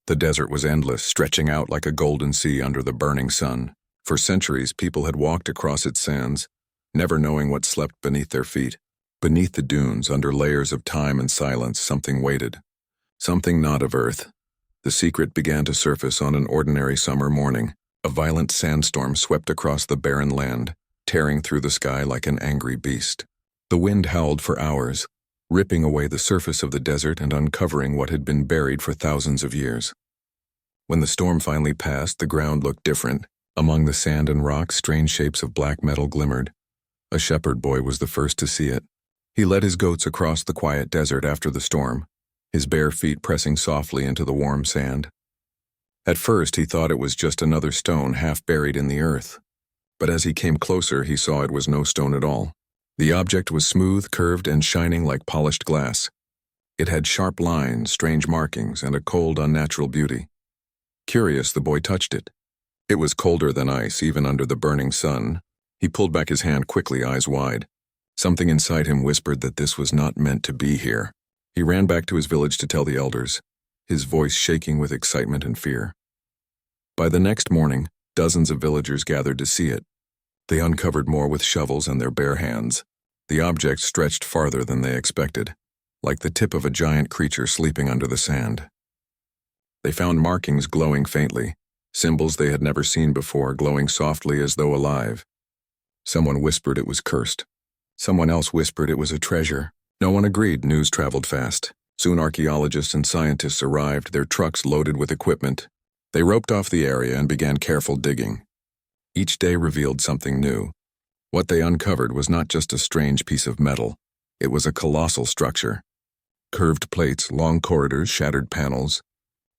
The desert was endless, stretching out like a golden sea under the burning sun. For centuries, people had walked across its sands, never knowing what slept beneath their feet. Beneath the dunes, under layers of time and silence, something waited. Something not of Earth. The secret began to surface on an ordinary summer morning. A violent sandstorm swept across the barren land, tearing through the sky like an angry beast. The wind howled for hours, ripping away the surface of the desert and uncovering what had been buried for thousands of years. When the storm finally passed, the ground looked different. Among the sand and rocks, strange shapes of black metal glimmered. A shepherd boy was the first to see it. He led his goats across the quiet desert after the storm, his bare feet pressing softly into the warm sand. At first, he thought it was just another stone half buried in the earth. But as he came closer, he saw it was no stone at all. The object was smooth, curved, and shining like polished glass. It had sharp lines, strange markings, and a cold, unnatural beauty. Curious, the boy touched it. It was colder than ice, even under the burning sun. He pulled back his hand quickly, eyes wide. Something inside him whispered that this was not meant to be here. He ran back to his village to tell the elders, his voice shaking with excitement and fear. By the next morning, dozens of villagers gathered to see it. They uncovered more with shovels and their bare hands. The object stretched farther than they expected, like the tip of a giant creature sleeping under the sand. They found markings glowing faintly, symbols they had never seen before, glowing softly as though alive. Someone whispered it was cursed. Someone else whispered it was a treasure. No one agreed. News traveled fast. Soon archaeologists and scientists arrived, their trucks loaded with equipment. They roped off the area and began careful digging. Each day revealed something new. What they uncovered was not just a strange piece of metal. It was a colossal structure. Curved plates, long corridors, shattered panels,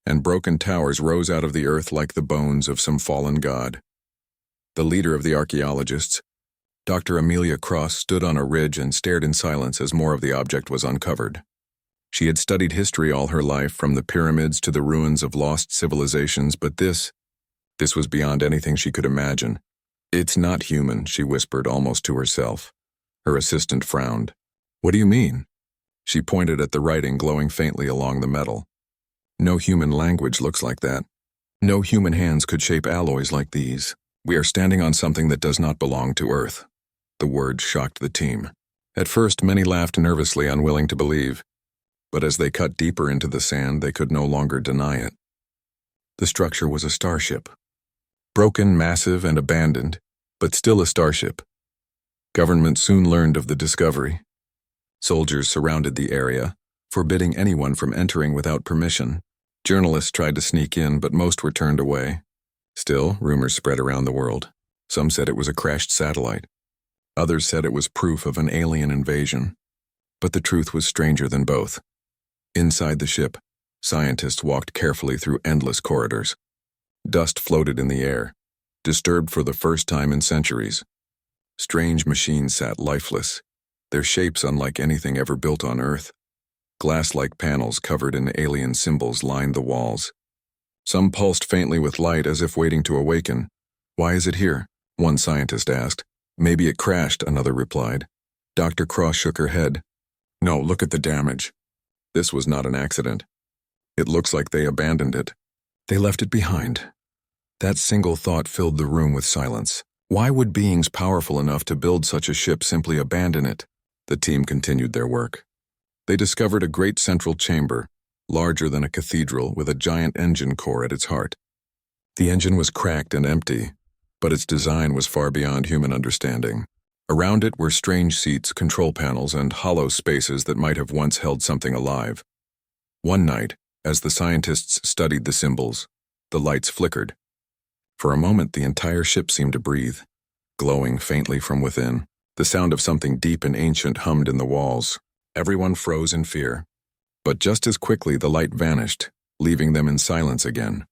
and broken towers rose out of the earth like the bones of some fallen god. The leader of the archaeologists, Dr. Amelia Cross, stood on a ridge and stared in silence as more of the object was uncovered. She had studied history all her life, from the pyramids to the ruins of lost civilizations, but this was beyond anything she could imagine. "It's not human," she whispered almost to herself. Her assistant frowned. "What do you mean?" She pointed at the writing glowing faintly along the metal. "No human language looks like that. No human hands could shape alloys like these. We are standing on something that does not belong to Earth." The words shocked the team. At first, many laughed nervously, unwilling to believe. But as they cut deeper into the sand, they could no longer deny it. The structure was a starship. Broken, massive, and abandoned, but still a starship. Government soon learned of the discovery. Soldiers surrounded the area, forbidding anyone from entering without permission. Journalists tried to sneak in, but most were turned away. Still, rumors spread around the world. Some said it was a crashed satellite. Others said it was proof of an alien invasion. But the truth was stranger than both. Inside the ship, scientists walked carefully through endless corridors. Dust floated in the air, disturbed for the first time in centuries. Strange machines sat lifeless, their shapes unlike anything ever built on Earth. Glass-like panels covered in alien symbols lined the walls. Some pulsed faintly with light as if waiting to awaken. "Why is it here?" one scientist asked. "Maybe it crashed," another replied. Dr. Cross shook her head. "No, look at the damage. This was not an accident. It looks like they abandoned it. They left it behind." That single thought filled the room with silence. Why would beings powerful enough to build such a ship simply abandon it? The team continued their work. They discovered a great central chamber, larger than a cathedral, with a giant engine core at its heart. The engine was cracked and empty, but its design was far beyond human understanding. Around it were strange seats, control panels, and hollow spaces that might have once held something alive. One night, as the scientists studied the symbols, the lights flickered. For a moment, the entire ship seemed to breathe, glowing faintly from within. The sound of something deep and ancient hummed in the walls. Everyone froze in fear. But just as quickly, the light vanished, leaving them in silence again.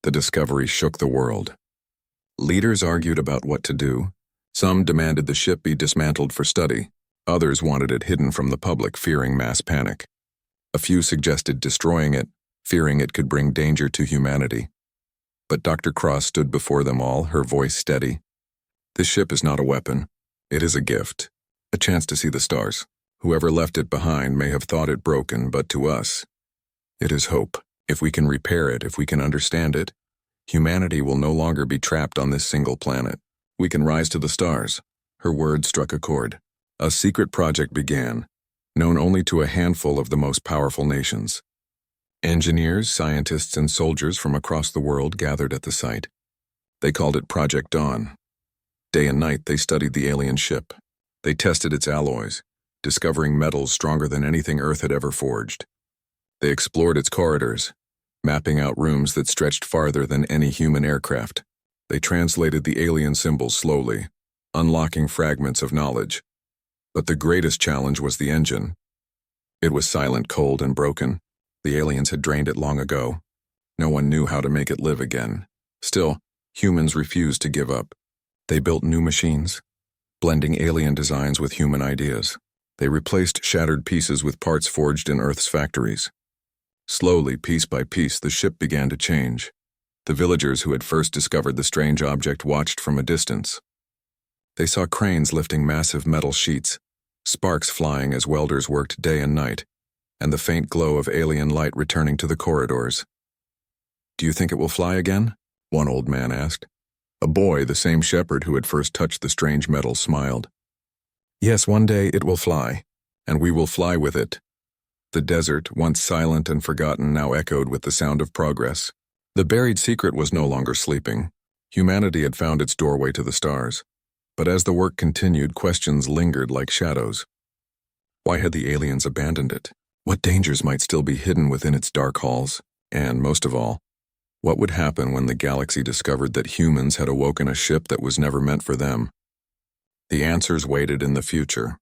The discovery shook the world. Leaders argued about what to do. Some demanded the ship be dismantled for study. Others wanted it hidden from the public, fearing mass panic. A few suggested destroying it, fearing it could bring danger to humanity. But Dr. Cross stood before them all, her voice steady. "This ship is not a weapon. It is a gift, a chance to see the stars. Whoever left it behind may have thought it broken, but to us, it is hope." If we can repair it, if we can understand it, humanity will no longer be trapped on this single planet. We can rise to the stars. Her words struck a chord. A secret project began, known only to a handful of the most powerful nations. Engineers, scientists, and soldiers from across the world gathered at the site. They called it Project Dawn. Day and night, they studied the alien ship. They tested its alloys, discovering metals stronger than anything Earth had ever forged. They explored its corridors, mapping out rooms that stretched farther than any human aircraft. They translated the alien symbols slowly, unlocking fragments of knowledge. But the greatest challenge was the engine. It was silent, cold, and broken. The aliens had drained it long ago. No one knew how to make it live again. Still, humans refused to give up. They built new machines, blending alien designs with human ideas. They replaced shattered pieces with parts forged in Earth's factories. Slowly, piece by piece, the ship began to change. The villagers who had first discovered the strange object watched from a distance. They saw cranes lifting massive metal sheets, sparks flying as welders worked day and night, and the faint glow of alien light returning to the corridors. "Do you think it will fly again?" one old man asked. A boy, the same shepherd who had first touched the strange metal, smiled. "Yes, one day it will fly, and we will fly with it." The desert, once silent and forgotten, now echoed with the sound of progress. The buried secret was no longer sleeping. Humanity had found its doorway to the stars. But as the work continued, questions lingered like shadows. Why had the aliens abandoned it? What dangers might still be hidden within its dark halls? And, most of all, what would happen when the galaxy discovered that humans had awoken a ship that was never meant for them? The answers waited in the future.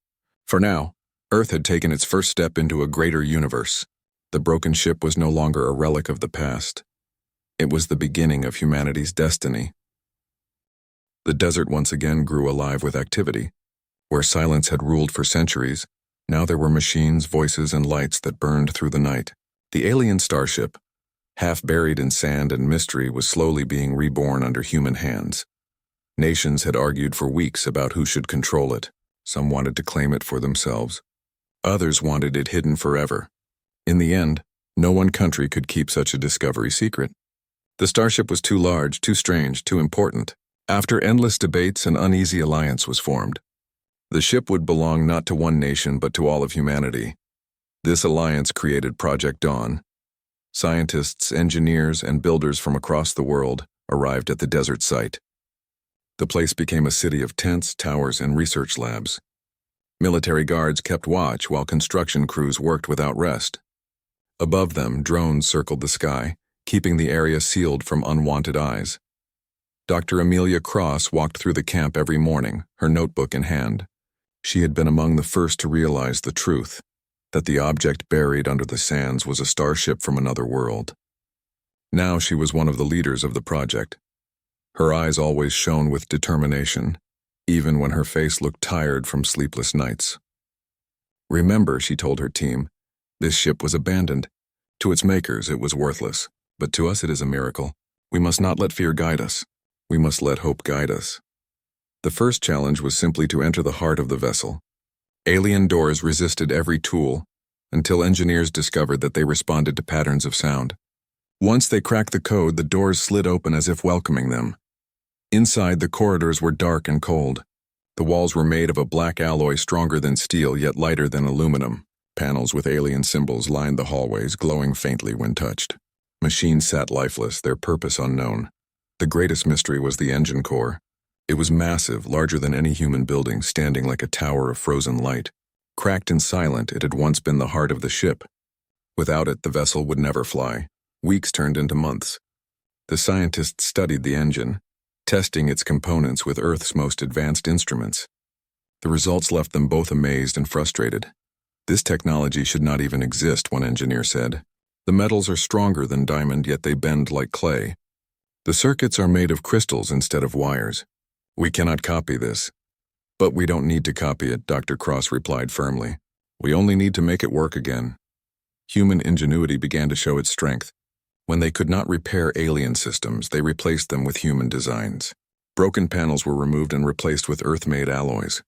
For now, Earth had taken its first step into a greater universe. The broken ship was no longer a relic of the past. It was the beginning of humanity's destiny. The desert once again grew alive with activity. Where silence had ruled for centuries, now there were machines, voices, and lights that burned through the night. The alien starship, half buried in sand and mystery, was slowly being reborn under human hands. Nations had argued for weeks about who should control it. Some wanted to claim it for themselves. Others wanted it hidden forever. In the end, no one country could keep such a discovery secret. The starship was too large, too strange, too important. After endless debates, an uneasy alliance was formed. The ship would belong not to one nation but to all of humanity. This alliance created Project Dawn. Scientists, engineers, and builders from across the world arrived at the desert site. The place became a city of tents, towers, and research labs. Military guards kept watch while construction crews worked without rest. Above them, drones circled the sky, keeping the area sealed from unwanted eyes. Dr. Amelia Cross walked through the camp every morning, her notebook in hand. She had been among the first to realize the truth, that the object buried under the sands was a starship from another world. Now she was one of the leaders of the project. Her eyes always shone with determination, even when her face looked tired from sleepless nights. "Remember," she told her team, "this ship was abandoned. To its makers, it was worthless, but to us it is a miracle. We must not let fear guide us. We must let hope guide us." The first challenge was simply to enter the heart of the vessel. Alien doors resisted every tool, until engineers discovered that they responded to patterns of sound. Once they cracked the code, the doors slid open as if welcoming them. Inside, the corridors were dark and cold. The walls were made of a black alloy stronger than steel, yet lighter than aluminum. Panels with alien symbols lined the hallways, glowing faintly when touched. Machines sat lifeless, their purpose unknown. The greatest mystery was the engine core. It was massive, larger than any human building, standing like a tower of frozen light. Cracked and silent, it had once been the heart of the ship. Without it, the vessel would never fly. Weeks turned into months. The scientists studied the engine, testing its components with Earth's most advanced instruments. The results left them both amazed and frustrated. "This technology should not even exist," one engineer said. "The metals are stronger than diamond, yet they bend like clay. The circuits are made of crystals instead of wires. We cannot copy this." "But we don't need to copy it," Dr. Cross replied firmly. "We only need to make it work again." Human ingenuity began to show its strength. When they could not repair alien systems, they replaced them with human designs. Broken panels were removed and replaced with Earth-made alloys.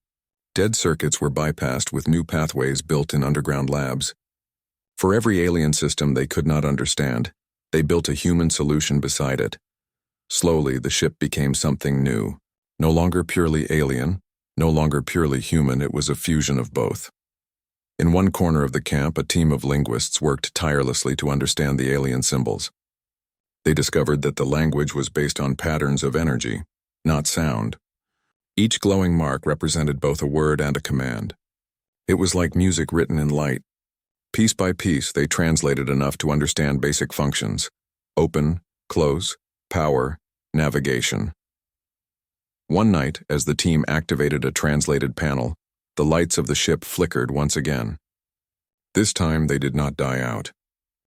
Dead circuits were bypassed with new pathways built in underground labs. For every alien system they could not understand, They built a human solution beside it. Slowly, the ship became something new. No longer purely alien, no longer purely human, it was a fusion of both. In one corner of the camp, a team of linguists worked tirelessly to understand the alien symbols. They discovered that the language was based on patterns of energy, not sound. Each glowing mark represented both a word and a command. It was like music written in light. Piece by piece, they translated enough to understand basic functions: open, close, power, navigation. One night, as the team activated a translated panel, the lights of the ship flickered once again. This time, they did not die out.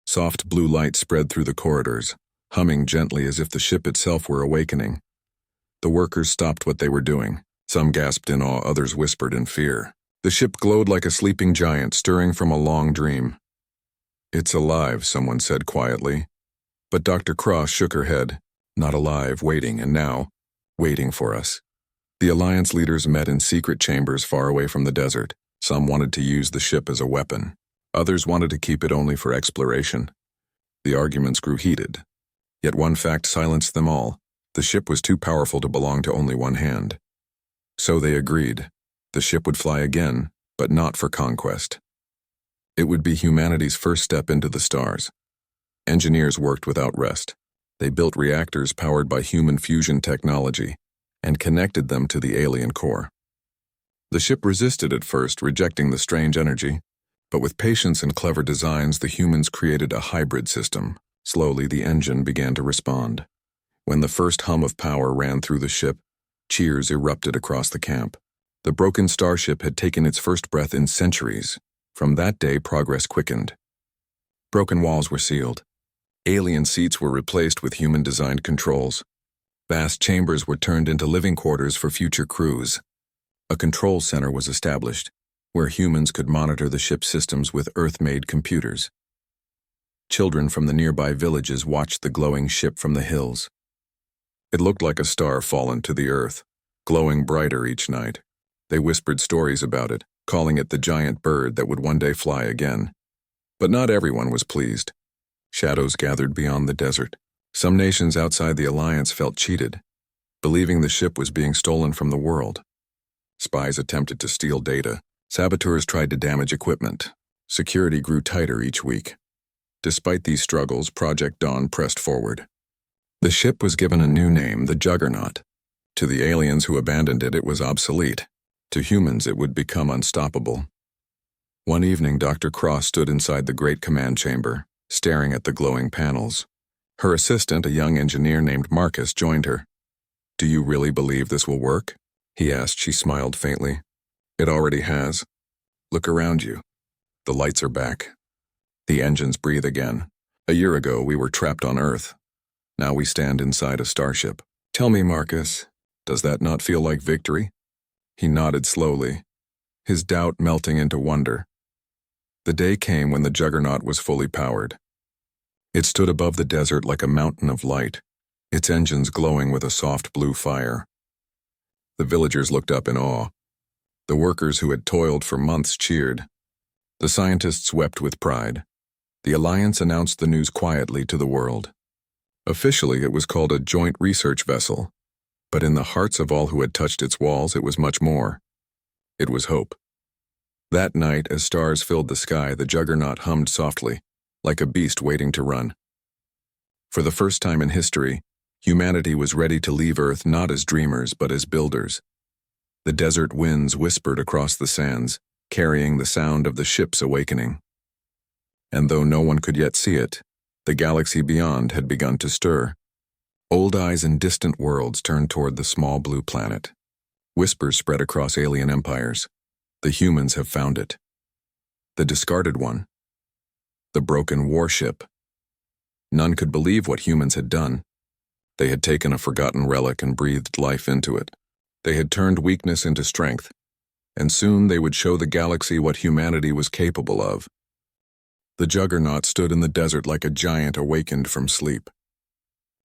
Soft blue light spread through the corridors, humming gently as if the ship itself were awakening. The workers stopped what they were doing. Some gasped in awe, others whispered in fear. The ship glowed like a sleeping giant stirring from a long dream. "It's alive," someone said quietly. But Dr. Cross shook her head. "Not alive, waiting, and now, waiting for us." The Alliance leaders met in secret chambers far away from the desert. Some wanted to use the ship as a weapon. Others wanted to keep it only for exploration. The arguments grew heated. Yet one fact silenced them all. The ship was too powerful to belong to only one hand. So they agreed. The ship would fly again, but not for conquest. It would be humanity's first step into the stars. Engineers worked without rest. They built reactors powered by human fusion technology and connected them to the alien core. The ship resisted at first, rejecting the strange energy, but with patience and clever designs, the humans created a hybrid system. Slowly, the engine began to respond. When the first hum of power ran through the ship, cheers erupted across the camp. The broken Starship had taken its first breath in centuries. From that day, progress quickened. Broken walls were sealed. Alien seats were replaced with human-designed controls. Vast chambers were turned into living quarters for future crews. A control center was established, where humans could monitor the ship's systems with Earth-made computers. Children from the nearby villages watched the glowing ship from the hills. It looked like a star fallen to the earth, glowing brighter each night. They whispered stories about it, calling it the giant bird that would one day fly again. But not everyone was pleased. Shadows gathered beyond the desert. Some nations outside the Alliance felt cheated, believing the ship was being stolen from the world. Spies attempted to steal data. Saboteurs tried to damage equipment. Security grew tighter each week. Despite these struggles, Project Dawn pressed forward. The ship was given a new name, the Juggernaut. To the aliens who abandoned it, it was obsolete. To humans, it would become unstoppable. One evening, Dr. Cross stood inside the great command chamber, staring at the glowing panels. Her assistant, a young engineer named Marcus, joined her. "Do you really believe this will work?" he asked. She smiled faintly. "It already has. Look around you. The lights are back. The engines breathe again. A year ago, we were trapped on Earth. Now we stand inside a starship. Tell me, Marcus, does that not feel like victory?" He nodded slowly, his doubt melting into wonder. The day came when the Juggernaut was fully powered. It stood above the desert like a mountain of light, its engines glowing with a soft blue fire. The villagers looked up in awe. The workers who had toiled for months cheered. The scientists wept with pride. The Alliance announced the news quietly to the world. Officially, it was called a joint research vessel, but in the hearts of all who had touched its walls, it was much more. It was hope. That night, as stars filled the sky, the Juggernaut hummed softly, like a beast waiting to run. For the first time in history, humanity was ready to leave Earth not as dreamers, but as builders. The desert winds whispered across the sands, carrying the sound of the ship's awakening. And though no one could yet see it, the galaxy beyond had begun to stir. Old eyes in distant worlds turned toward the small blue planet. Whispers spread across alien empires. The humans have found it. The discarded one. The broken warship. None could believe what humans had done. They had taken a forgotten relic and breathed life into it. They had turned weakness into strength, and soon they would show the galaxy what humanity was capable of. The Juggernaut stood in the desert like a giant awakened from sleep.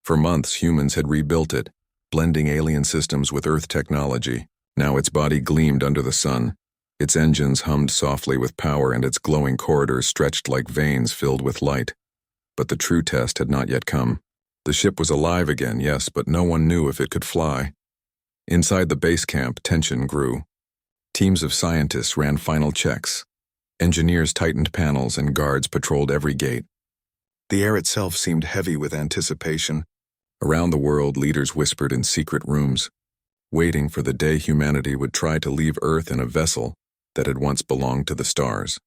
For months, humans had rebuilt it, blending alien systems with Earth technology. Now its body gleamed under the sun. Its engines hummed softly with power, and its glowing corridors stretched like veins filled with light. But the true test had not yet come. The ship was alive again, yes, but no one knew if it could fly. Inside the base camp, tension grew. Teams of scientists ran final checks. Engineers tightened panels and guards patrolled every gate. The air itself seemed heavy with anticipation. Around the world, leaders whispered in secret rooms, waiting for the day humanity would try to leave Earth in a vessel that had once belonged to the stars.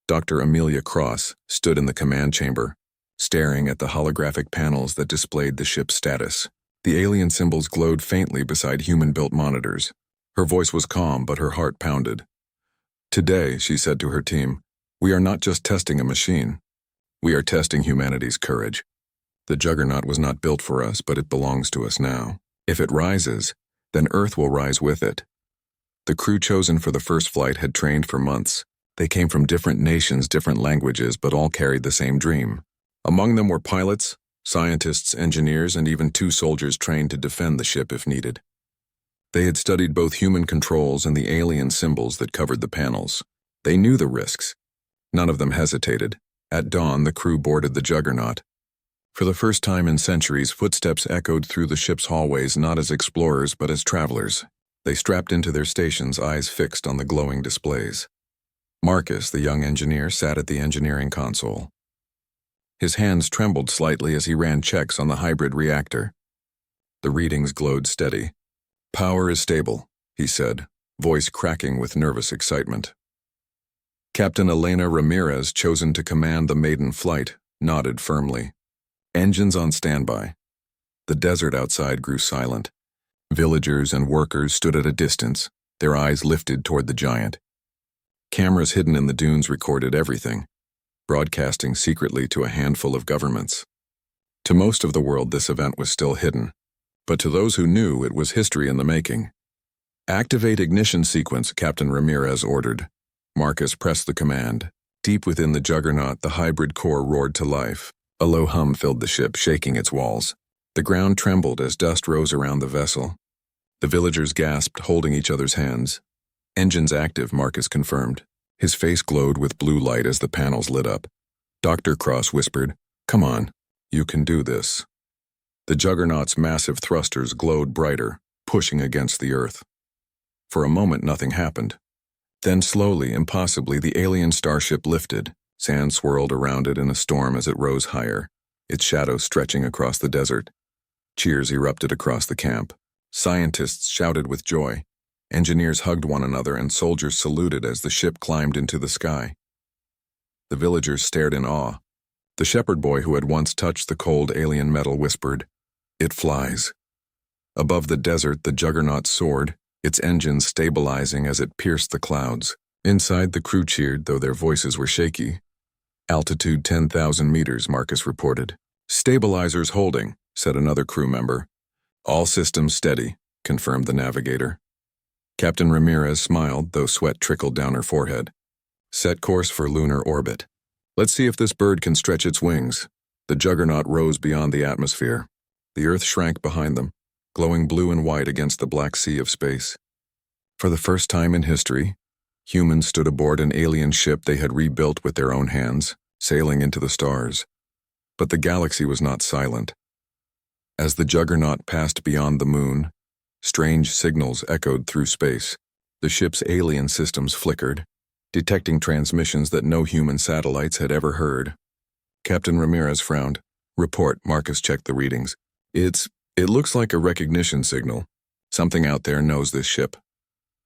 Dr. Amelia Cross stood in the command chamber, staring at the holographic panels that displayed the ship's status. The alien symbols glowed faintly beside human-built monitors. Her voice was calm, but her heart pounded. "Today," she said to her team, "we are not just testing a machine. We are testing humanity's courage. The Juggernaut was not built for us, but it belongs to us now. If it rises, then Earth will rise with it." The crew chosen for the first flight had trained for months. They came from different nations, different languages, but all carried the same dream. Among them were pilots, scientists, engineers, and even 2 soldiers trained to defend the ship if needed. They had studied both human controls and the alien symbols that covered the panels. They knew the risks. None of them hesitated. At dawn, the crew boarded the Juggernaut. For the first time in centuries, footsteps echoed through the ship's hallways not as explorers but as travelers. They strapped into their stations, eyes fixed on the glowing displays. Marcus, the young engineer, sat at the engineering console. His hands trembled slightly as he ran checks on the hybrid reactor. The readings glowed steady. "Power is stable," he said, voice cracking with nervous excitement. Captain Elena Ramirez, chosen to command the maiden flight, nodded firmly. "Engines on standby." The desert outside grew silent. Villagers and workers stood at a distance, their eyes lifted toward the giant. Cameras hidden in the dunes recorded everything, broadcasting secretly to a handful of governments. To most of the world, this event was still hidden, but to those who knew, it was history in the making. "Activate ignition sequence," Captain Ramirez ordered. Marcus pressed the command. Deep within the Juggernaut, the hybrid core roared to life. A low hum filled the ship, shaking its walls. The ground trembled as dust rose around the vessel. The villagers gasped, holding each other's hands. "Engines active," Marcus confirmed. His face glowed with blue light as the panels lit up. Dr. Cross whispered, "Come on, you can do this." The Juggernaut's massive thrusters glowed brighter, pushing against the Earth. For a moment, nothing happened. Then slowly, impossibly, the alien starship lifted. Sand swirled around it in a storm as it rose higher, its shadow stretching across the desert. Cheers erupted across the camp. Scientists shouted with joy. Engineers hugged one another and soldiers saluted as the ship climbed into the sky. The villagers stared in awe. The shepherd boy who had once touched the cold alien metal whispered, "It flies." Above the desert, the Juggernaut soared, its engines stabilizing as it pierced the clouds. Inside, the crew cheered, though their voices were shaky. "Altitude 10,000 meters, Marcus reported. "Stabilizers holding," said another crew member. "All systems steady," confirmed the navigator. Captain Ramirez smiled, though sweat trickled down her forehead. "Set course for lunar orbit. Let's see if this bird can stretch its wings." The Juggernaut rose beyond the atmosphere. The Earth shrank behind them, glowing blue and white against the black sea of space. For the first time in history, humans stood aboard an alien ship they had rebuilt with their own hands, sailing into the stars. But the galaxy was not silent. As the Juggernaut passed beyond the moon, strange signals echoed through space. The ship's alien systems flickered, detecting transmissions that no human satellites had ever heard. Captain Ramirez frowned. "Report," Marcus checked the readings. It looks like a recognition signal. Something out there knows this ship."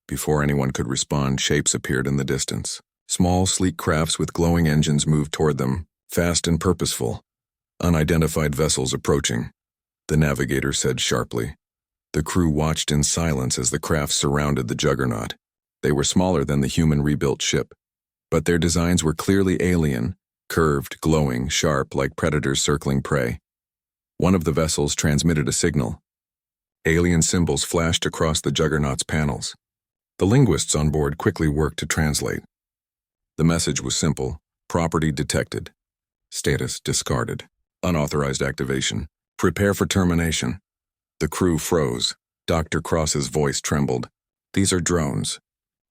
Before anyone could respond, shapes appeared in the distance. Small, sleek crafts with glowing engines moved toward them, fast and purposeful. "Unidentified vessels approaching," the navigator said sharply. The crew watched in silence as the craft surrounded the Juggernaut. They were smaller than the human rebuilt ship, but their designs were clearly alien, curved, glowing, sharp like predators circling prey. One of the vessels transmitted a signal. Alien symbols flashed across the Juggernaut's panels. The linguists on board quickly worked to translate. The message was simple: property detected. Status discarded. Unauthorized activation. Prepare for termination. The crew froze. Dr. Cross's voice trembled. "These are drones,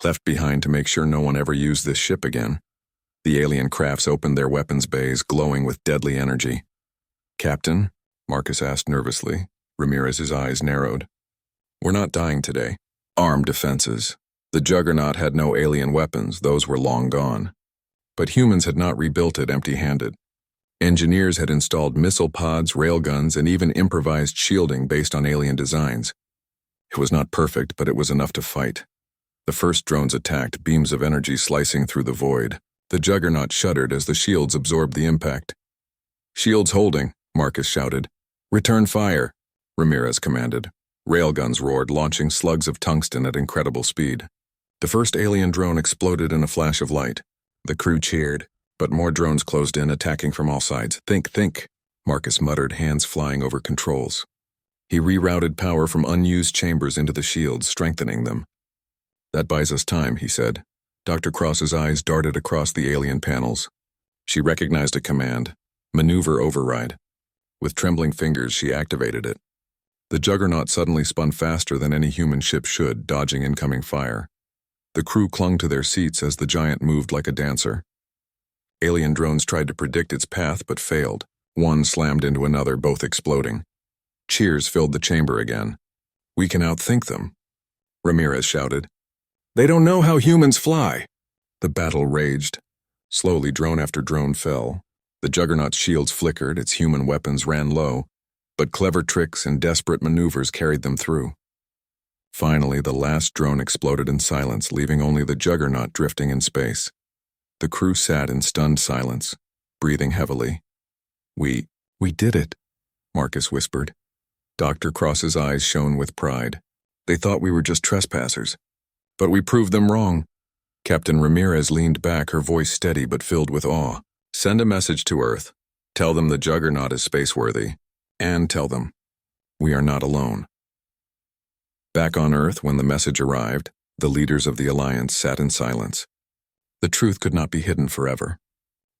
left behind to make sure no one ever used this ship again." The alien crafts opened their weapons bays, glowing with deadly energy. "Captain?" Marcus asked nervously. Ramirez's eyes narrowed. "We're not dying today. Armed defenses. The Juggernaut had no alien weapons, those were long gone. But humans had not rebuilt it empty-handed. Engineers had installed missile pods, railguns, and even improvised shielding based on alien designs. It was not perfect, but it was enough to fight. The first drones attacked, beams of energy slicing through the void. The Juggernaut shuddered as the shields absorbed the impact. "Shields holding," Marcus shouted. "Return fire," Ramirez commanded. Railguns roared, launching slugs of tungsten at incredible speed. The first alien drone exploded in a flash of light. The crew cheered, but more drones closed in, attacking from all sides. Think, Marcus muttered, hands flying over controls. He rerouted power from unused chambers into the shields, strengthening them. "That buys us time," he said. Dr. Cross's eyes darted across the alien panels. She recognized a command, Maneuver Override. With trembling fingers, she activated it. The Juggernaut suddenly spun faster than any human ship should, dodging incoming fire. The crew clung to their seats as the giant moved like a dancer. Alien drones tried to predict its path but failed. One slammed into another, both exploding. Cheers filled the chamber again. "We can outthink them," Ramirez shouted. "They don't know how humans fly." The battle raged. Slowly, drone after drone fell. The Juggernaut's shields flickered, its human weapons ran low, but clever tricks and desperate maneuvers carried them through. Finally, the last drone exploded in silence, leaving only the Juggernaut drifting in space. The crew sat in stunned silence, breathing heavily. We did it," Marcus whispered. Dr. Cross's eyes shone with pride. "They thought we were just trespassers. But we proved them wrong." Captain Ramirez leaned back, her voice steady but filled with awe. "Send a message to Earth. Tell them the Juggernaut is spaceworthy. And tell them, we are not alone." Back on Earth, when the message arrived, the leaders of the Alliance sat in silence. The truth could not be hidden forever.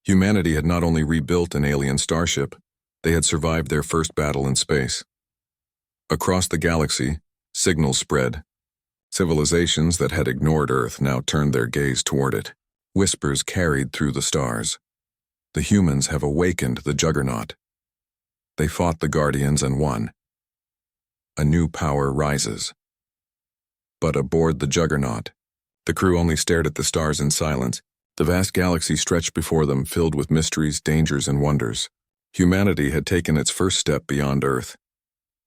Humanity had not only rebuilt an alien starship, they had survived their first battle in space. Across the galaxy, signals spread. Civilizations that had ignored Earth now turned their gaze toward it. Whispers carried through the stars. The humans have awakened the Juggernaut. They fought the Guardians and won. A new power rises. But aboard the Juggernaut, the crew only stared at the stars in silence. The vast galaxy stretched before them, filled with mysteries, dangers, and wonders. Humanity had taken its first step beyond Earth.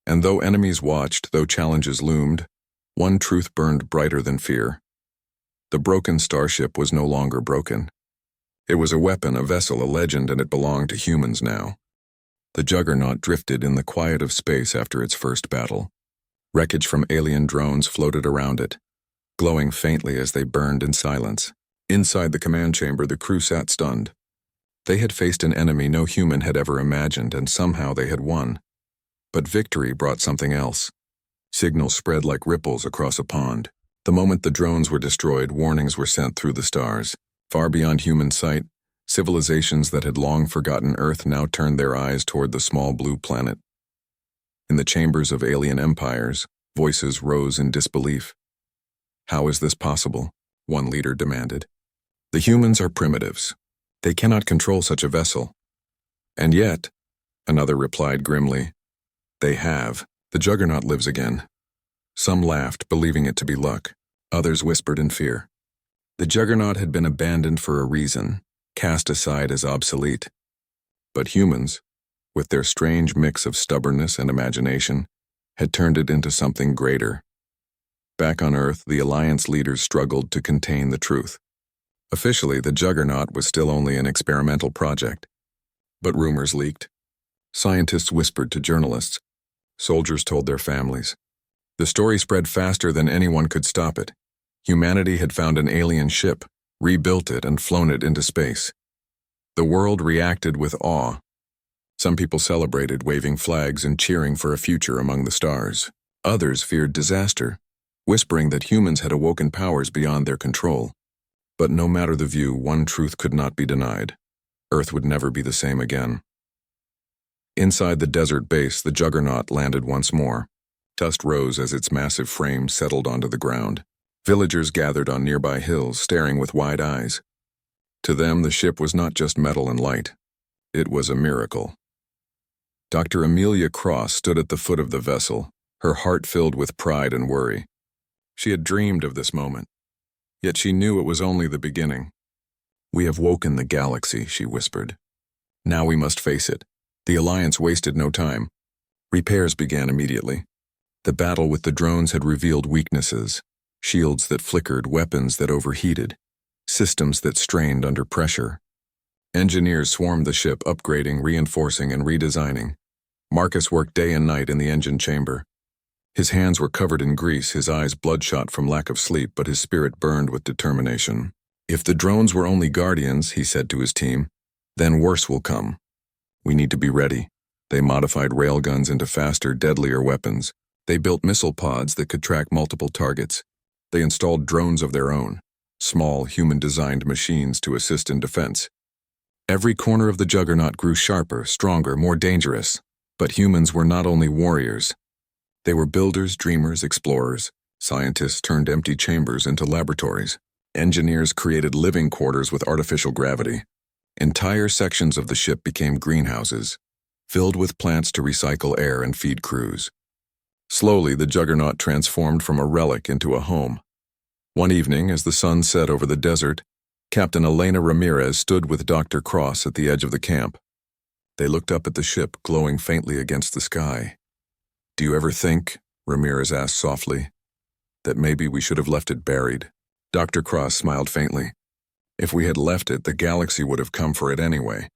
And though enemies watched, though challenges loomed, one truth burned brighter than fear. The broken starship was no longer broken. It was a weapon, a vessel, a legend, and it belonged to humans now. The Juggernaut drifted in the quiet of space after its first battle. Wreckage from alien drones floated around it, glowing faintly as they burned in silence. Inside the command chamber, the crew sat stunned. They had faced an enemy no human had ever imagined, and somehow they had won. But victory brought something else. Signals spread like ripples across a pond. The moment the drones were destroyed, warnings were sent through the stars. Far beyond human sight, civilizations that had long forgotten Earth now turned their eyes toward the small blue planet. In the chambers of alien empires, voices rose in disbelief. "How is this possible?" one leader demanded. "The humans are primitives. They cannot control such a vessel." "And yet," another replied grimly, "they have. The Juggernaut lives again." Some laughed, believing it to be luck. Others whispered in fear. The Juggernaut had been abandoned for a reason, cast aside as obsolete. But humans, with their strange mix of stubbornness and imagination, had turned it into something greater. Back on Earth, the Alliance leaders struggled to contain the truth. Officially, the Juggernaut was still only an experimental project. But rumors leaked. Scientists whispered to journalists. Soldiers told their families. The story spread faster than anyone could stop it. Humanity had found an alien ship, rebuilt it, and flown it into space. The world reacted with awe. Some people celebrated, waving flags and cheering for a future among the stars. Others feared disaster, whispering that humans had awoken powers beyond their control. But no matter the view, one truth could not be denied. Earth would never be the same again. Inside the desert base, the Juggernaut landed once more. Dust rose as its massive frame settled onto the ground. Villagers gathered on nearby hills, staring with wide eyes. To them, the ship was not just metal and light. It was a miracle. Dr. Amelia Cross stood at the foot of the vessel, her heart filled with pride and worry. She had dreamed of this moment, yet she knew it was only the beginning. "We have woken the galaxy," she whispered. "Now we must face it." The Alliance wasted no time. Repairs began immediately. The battle with the drones had revealed weaknesses, shields that flickered, weapons that overheated, systems that strained under pressure. Engineers swarmed the ship, upgrading, reinforcing, and redesigning. Marcus worked day and night in the engine chamber. His hands were covered in grease, his eyes bloodshot from lack of sleep, but his spirit burned with determination. "If the drones were only guardians," he said to his team, "then worse will come. We need to be ready." They modified railguns into faster, deadlier weapons. They built missile pods that could track multiple targets. They installed drones of their own, small, human-designed machines to assist in defense. Every corner of the Juggernaut grew sharper, stronger, more dangerous. But humans were not only warriors. They were builders, dreamers, explorers. Scientists turned empty chambers into laboratories. Engineers created living quarters with artificial gravity. Entire sections of the ship became greenhouses, filled with plants to recycle air and feed crews. Slowly, the Juggernaut transformed from a relic into a home. One evening, as the sun set over the desert, Captain Elena Ramirez stood with Dr. Cross at the edge of the camp. They looked up at the ship, glowing faintly against the sky. "Do you ever think," Ramirez asked softly, "that maybe we should have left it buried?" Dr. Cross smiled faintly. "If we had left it, the galaxy would have come for it anyway.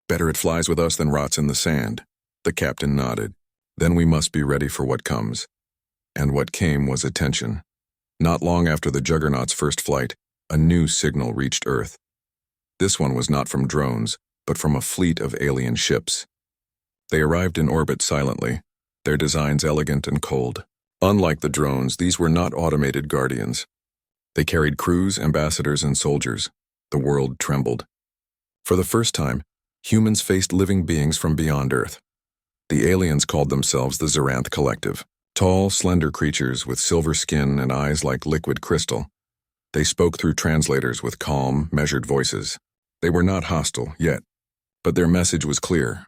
Better it flies with us than rots in the sand." The captain nodded. "Then we must be ready for what comes." And what came was attention. Not long after the Juggernaut's first flight, a new signal reached Earth. This one was not from drones, but from a fleet of alien ships. They arrived in orbit silently, their designs elegant and cold. Unlike the drones, these were not automated guardians. They carried crews, ambassadors, and soldiers. The world trembled. For the first time, humans faced living beings from beyond Earth. The aliens called themselves the Zeranth Collective. Tall, slender creatures with silver skin and eyes like liquid crystal. They spoke through translators with calm, measured voices. They were not hostile, yet, but their message was clear.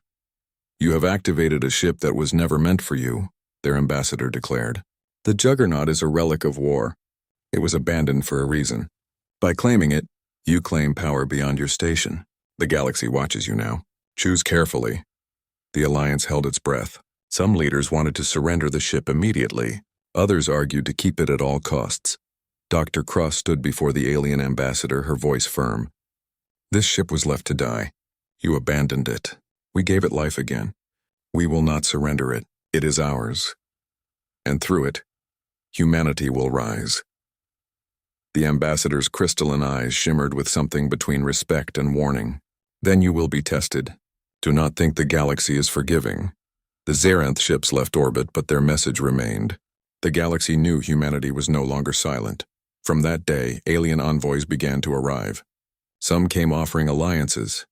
"You have activated a ship that was never meant for you," their ambassador declared. "The Juggernaut is a relic of war. It was abandoned for a reason. By claiming it, you claim power beyond your station. The galaxy watches you now. Choose carefully." The Alliance held its breath. Some leaders wanted to surrender the ship immediately. Others argued to keep it at all costs. Dr. Cross stood before the alien ambassador, her voice firm. "This ship was left to die. You abandoned it. We gave it life again. We will not surrender it. It is ours. And through it, humanity will rise." The ambassador's crystalline eyes shimmered with something between respect and warning. "Then you will be tested. Do not think the galaxy is forgiving." The Zeranth ships left orbit, but their message remained. The galaxy knew humanity was no longer silent. From that day, alien envoys began to arrive. Some came offering alliances,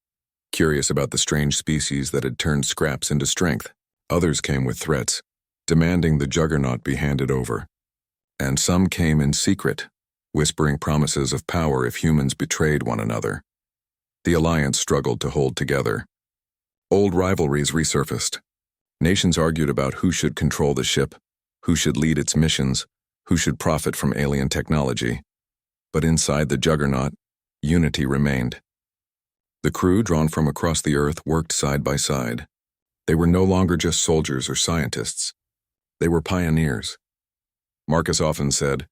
curious about the strange species that had turned scraps into strength. Others came with threats, demanding the Juggernaut be handed over. And some came in secret, whispering promises of power if humans betrayed one another. The Alliance struggled to hold together. Old rivalries resurfaced. Nations argued about who should control the ship, who should lead its missions, who should profit from alien technology. But inside the Juggernaut, unity remained. The crew, drawn from across the Earth, worked side by side. They were no longer just soldiers or scientists. They were pioneers. Marcus often said,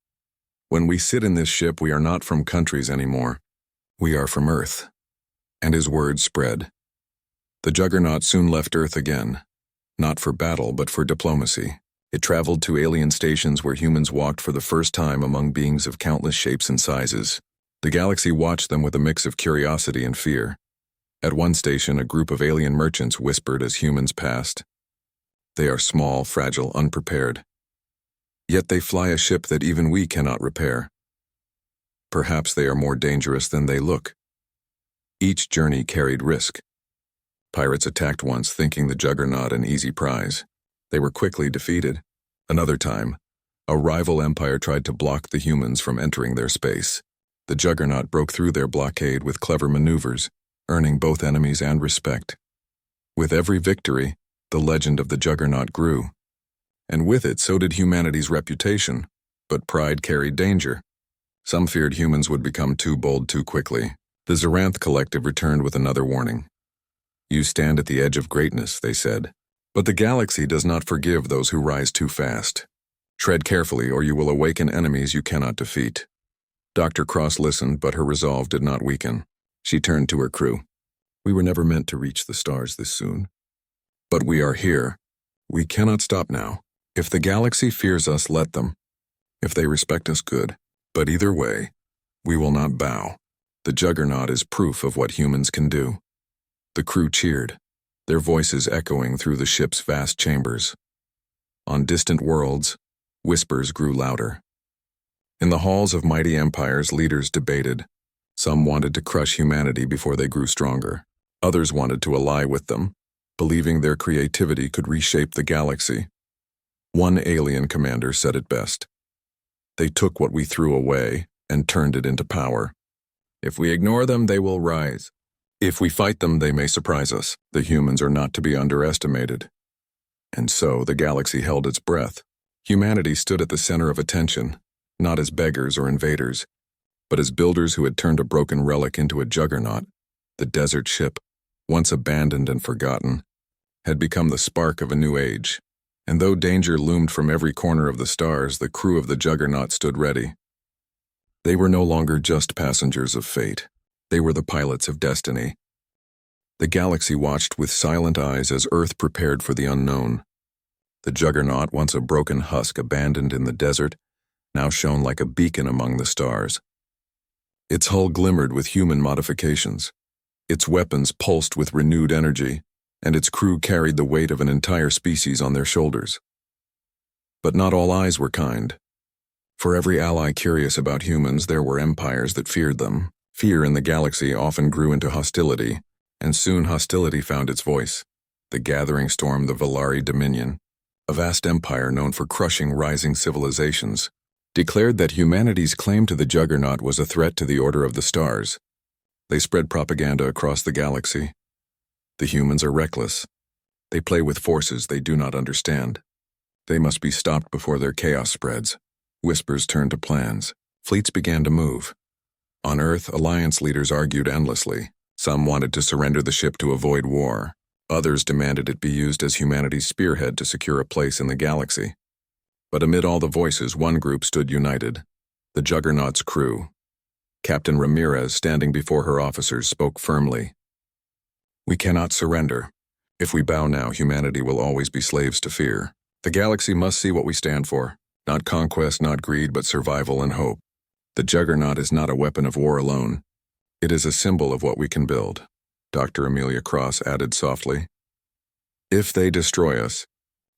"When we sit in this ship, we are not from countries anymore. We are from Earth." And his words spread. The Juggernaut soon left Earth again, not for battle but for diplomacy. It traveled to alien stations where humans walked for the first time among beings of countless shapes and sizes. The galaxy watched them with a mix of curiosity and fear. At one station, a group of alien merchants whispered as humans passed. "They are small, fragile, unprepared. Yet they fly a ship that even we cannot repair. Perhaps they are more dangerous than they look." Each journey carried risk. Pirates attacked once, thinking the Juggernaut an easy prize. They were quickly defeated. Another time, a rival empire tried to block the humans from entering their space. The Juggernaut broke through their blockade with clever maneuvers, earning both enemies and respect. With every victory, the legend of the Juggernaut grew. And with it, so did humanity's reputation. But pride carried danger. Some feared humans would become too bold too quickly. The Zeranth Collective returned with another warning. You stand at the edge of greatness, they said. But the galaxy does not forgive those who rise too fast. Tread carefully, or you will awaken enemies you cannot defeat. Dr. Cross listened, but her resolve did not weaken. She turned to her crew. We were never meant to reach the stars this soon. But we are here. We cannot stop now. If the galaxy fears us, let them. If they respect us, good. But either way, we will not bow. The Juggernaut is proof of what humans can do. The crew cheered, their voices echoing through the ship's vast chambers. On distant worlds, whispers grew louder. In the halls of mighty empires, leaders debated. Some wanted to crush humanity before they grew stronger. Others wanted to ally with them, believing their creativity could reshape the galaxy. One alien commander said it best. They took what we threw away and turned it into power. If we ignore them, they will rise. If we fight them, they may surprise us. The humans are not to be underestimated. And so the galaxy held its breath. Humanity stood at the center of attention, not as beggars or invaders, but as builders who had turned a broken relic into a juggernaut. The desert ship, once abandoned and forgotten, had become the spark of a new age. And though danger loomed from every corner of the stars, the crew of the Juggernaut stood ready. They were no longer just passengers of fate. They were the pilots of destiny. The galaxy watched with silent eyes as Earth prepared for the unknown. The Juggernaut, once a broken husk abandoned in the desert, now shone like a beacon among the stars. Its hull glimmered with human modifications. Its weapons pulsed with renewed energy, and its crew carried the weight of an entire species on their shoulders. But not all eyes were kind. For every ally curious about humans, there were empires that feared them. Fear in the galaxy often grew into hostility, and soon hostility found its voice. The gathering storm, the Valari Dominion, a vast empire known for crushing rising civilizations, declared that humanity's claim to the Juggernaut was a threat to the Order of the Stars. They spread propaganda across the galaxy. The humans are reckless. They play with forces they do not understand. They must be stopped before their chaos spreads. Whispers turned to plans. Fleets began to move. On Earth, alliance leaders argued endlessly. Some wanted to surrender the ship to avoid war. Others demanded it be used as humanity's spearhead to secure a place in the galaxy. But amid all the voices, one group stood united. The Juggernaut's crew. Captain Ramirez, standing before her officers, spoke firmly. We cannot surrender. If we bow now, humanity will always be slaves to fear. The galaxy must see what we stand for. Not conquest, not greed, but survival and hope. The Juggernaut is not a weapon of war alone. It is a symbol of what we can build. Dr. Amelia Cross added softly. If they destroy us,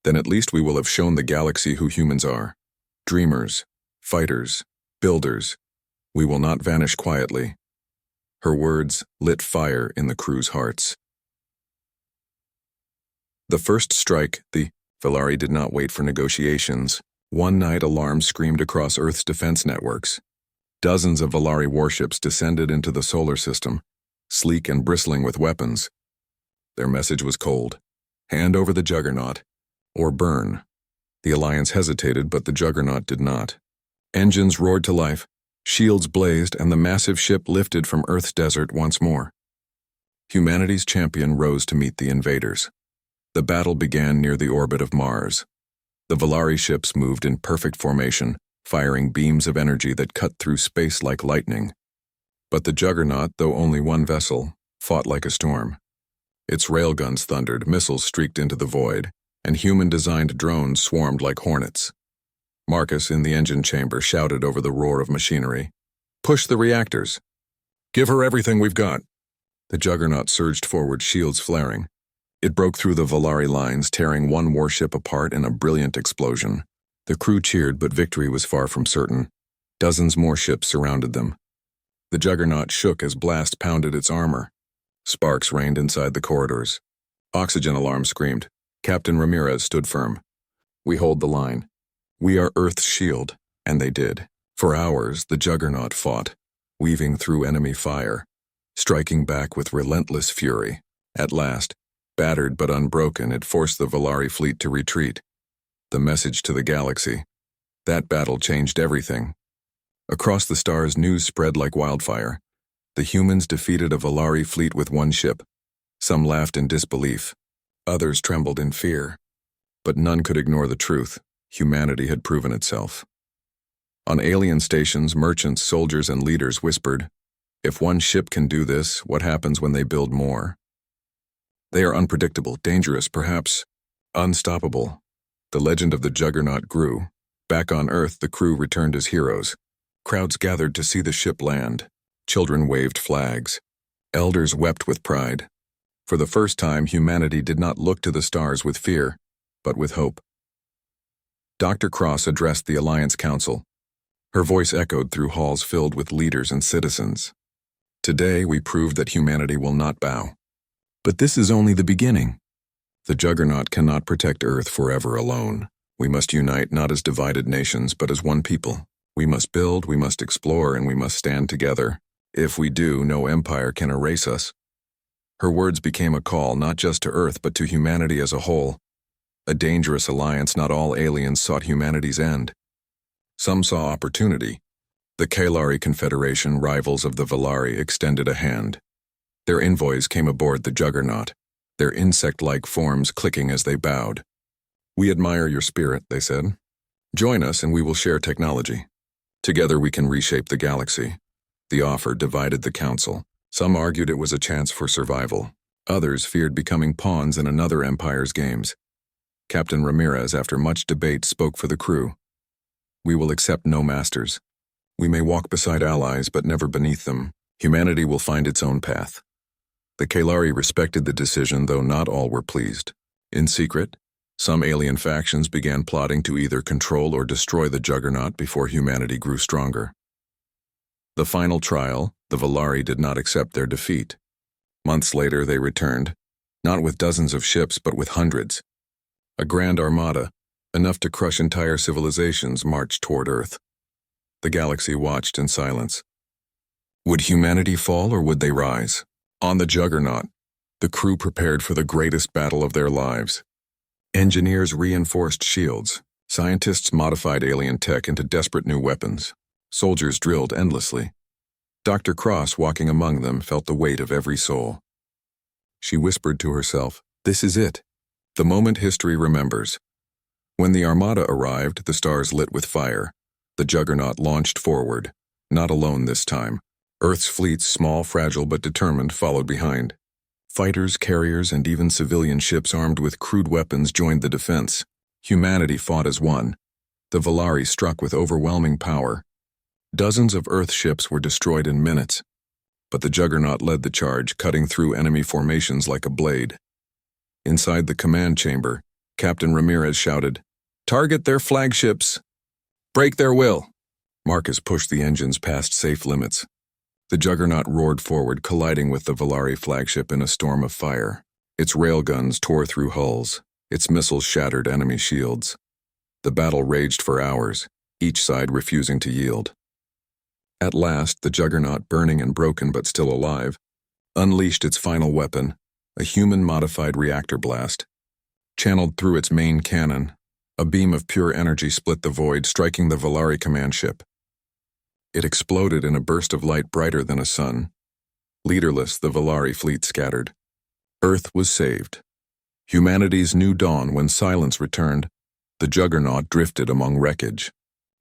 then at least we will have shown the galaxy who humans are. Dreamers, fighters, builders. We will not vanish quietly. Her words lit fire in the crew's hearts. The first strike, the Valari did not wait for negotiations. One night, alarms screamed across Earth's defense networks. Dozens of Valari warships descended into the solar system, sleek and bristling with weapons. Their message was cold. Hand over the Juggernaut, or burn. The Alliance hesitated, but the Juggernaut did not. Engines roared to life. Shields blazed, and the massive ship lifted from Earth's desert once more. Humanity's champion rose to meet the invaders. The battle began near the orbit of Mars. The Valari ships moved in perfect formation, firing beams of energy that cut through space like lightning. But the Juggernaut, though only one vessel, fought like a storm. Its railguns thundered, missiles streaked into the void, and human-designed drones swarmed like hornets. Marcus, in the engine chamber, shouted over the roar of machinery. Push the reactors. Give her everything we've got. The Juggernaut surged forward, shields flaring. It broke through the Valari lines, tearing one warship apart in a brilliant explosion. The crew cheered, but victory was far from certain. Dozens more ships surrounded them. The Juggernaut shook as blast pounded its armor. Sparks rained inside the corridors. Oxygen alarms screamed. Captain Ramirez stood firm. We hold the line. We are Earth's shield, and they did. For hours, the Juggernaut fought. weaving through enemy fire, striking back with relentless fury. At last, battered but unbroken, it forced the Valari fleet to retreat. The message to the galaxy. That battle changed everything. Across the stars, news spread like wildfire. The humans defeated a Valari fleet with one ship. Some laughed in disbelief. Others trembled in fear. But none could ignore the truth. Humanity had proven itself. On alien stations, merchants, soldiers, and leaders whispered, "If one ship can do this, what happens when they build more?" They are unpredictable, dangerous, perhaps unstoppable. The legend of the Juggernaut grew. Back on Earth, the crew returned as heroes. Crowds gathered to see the ship land. Children waved flags. Elders wept with pride. For the first time, humanity did not look to the stars with fear, but with hope. Dr. Cross addressed the Alliance Council. Her voice echoed through halls filled with leaders and citizens. Today, we proved that humanity will not bow. But this is only the beginning. The Juggernaut cannot protect Earth forever alone. We must unite not as divided nations, but as one people. We must build, we must explore, and we must stand together. If we do, no empire can erase us. Her words became a call not just to Earth, but to humanity as a whole. A dangerous alliance. Not all aliens sought humanity's end. Some saw opportunity. The Kalari Confederation, rivals of the Valari, extended a hand. Their envoys came aboard the Juggernaut, their insect-like forms clicking as they bowed. "We admire your spirit," they said. "Join us and we will share technology. Together we can reshape the galaxy." The offer divided the council. Some argued it was a chance for survival. Others feared becoming pawns in another empire's games. Captain Ramirez, after much debate, spoke for the crew. "We will accept no masters. We may walk beside allies, but never beneath them. Humanity will find its own path." The Kalari respected the decision, though not all were pleased. In secret, some alien factions began plotting to either control or destroy the Juggernaut before humanity grew stronger. The final trial, the Valari did not accept their defeat. Months later, they returned, not with dozens of ships, but with hundreds. A grand armada, enough to crush entire civilizations, marched toward Earth. The galaxy watched in silence. Would humanity fall or would they rise? On the Juggernaut, the crew prepared for the greatest battle of their lives. Engineers reinforced shields. Scientists modified alien tech into desperate new weapons. Soldiers drilled endlessly. Dr. Cross, walking among them, felt the weight of every soul. She whispered to herself, "This is it. The moment history remembers." When the armada arrived, the stars lit with fire. The Juggernaut launched forward, not alone this time. Earth's fleets, small, fragile, but determined, followed behind. Fighters, carriers, and even civilian ships armed with crude weapons joined the defense. Humanity fought as one. The Valari struck with overwhelming power. Dozens of Earth ships were destroyed in minutes. But the Juggernaut led the charge, cutting through enemy formations like a blade. Inside the command chamber, Captain Ramirez shouted, "Target their flagships! Break their will!" Marcus pushed the engines past safe limits. The Juggernaut roared forward, colliding with the Valari flagship in a storm of fire. Its railguns tore through hulls. Its missiles shattered enemy shields. The battle raged for hours, each side refusing to yield. At last, the Juggernaut, burning and broken but still alive, unleashed its final weapon, a human-modified reactor blast. Channeled through its main cannon, a beam of pure energy split the void, striking the Valari command ship. It exploded in a burst of light brighter than a sun. Leaderless, the Valari fleet scattered. Earth was saved. Humanity's new dawn. When silence returned, the Juggernaut drifted among wreckage.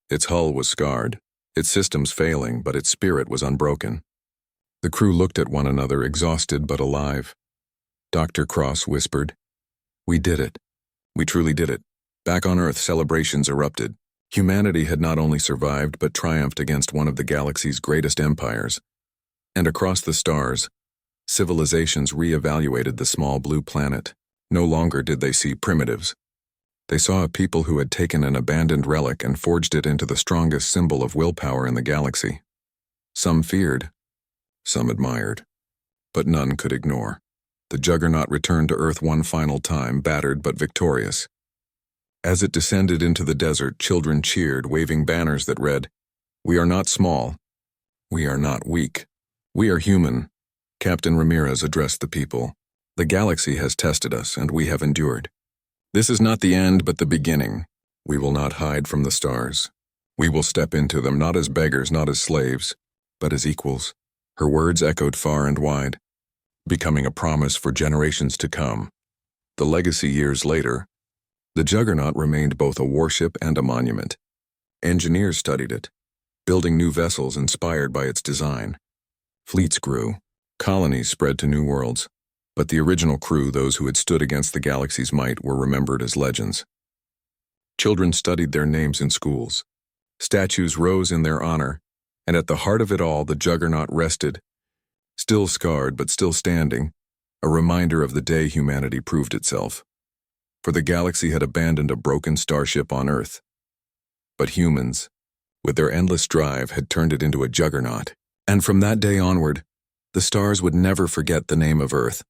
Its hull was scarred, its systems failing, but its spirit was unbroken. The crew looked at one another, exhausted but alive. Dr. Cross whispered, "We did it. We truly did it." Back on Earth, celebrations erupted. Humanity had not only survived, but triumphed against one of the galaxy's greatest empires. And across the stars, civilizations re-evaluated the small blue planet. No longer did they see primitives. They saw a people who had taken an abandoned relic and forged it into the strongest symbol of willpower in the galaxy. Some feared, some admired, but none could ignore. The Juggernaut returned to Earth one final time, battered but victorious. As it descended into the desert, children cheered, waving banners that read, "We are not small. We are not weak. We are human. Captain Ramirez addressed the people. The galaxy has tested us, and we have endured. This is not the end, but the beginning. We will not hide from the stars. We will step into them not as beggars, not as slaves, but as equals. Her words echoed far and wide, becoming a promise for generations to come. The legacy years later, the Juggernaut remained both a warship and a monument. Engineers studied it, building new vessels inspired by its design. Fleets grew, colonies spread to new worlds, but the original crew, those who had stood against the galaxy's might, were remembered as legends. Children studied their names in schools. Statues rose in their honor, and at the heart of it all, the Juggernaut rested, still scarred but still standing, a reminder of the day humanity proved itself. For the galaxy had abandoned a broken starship on Earth. But humans, with their endless drive, had turned it into a juggernaut. And from that day onward, the stars would never forget the name of Earth.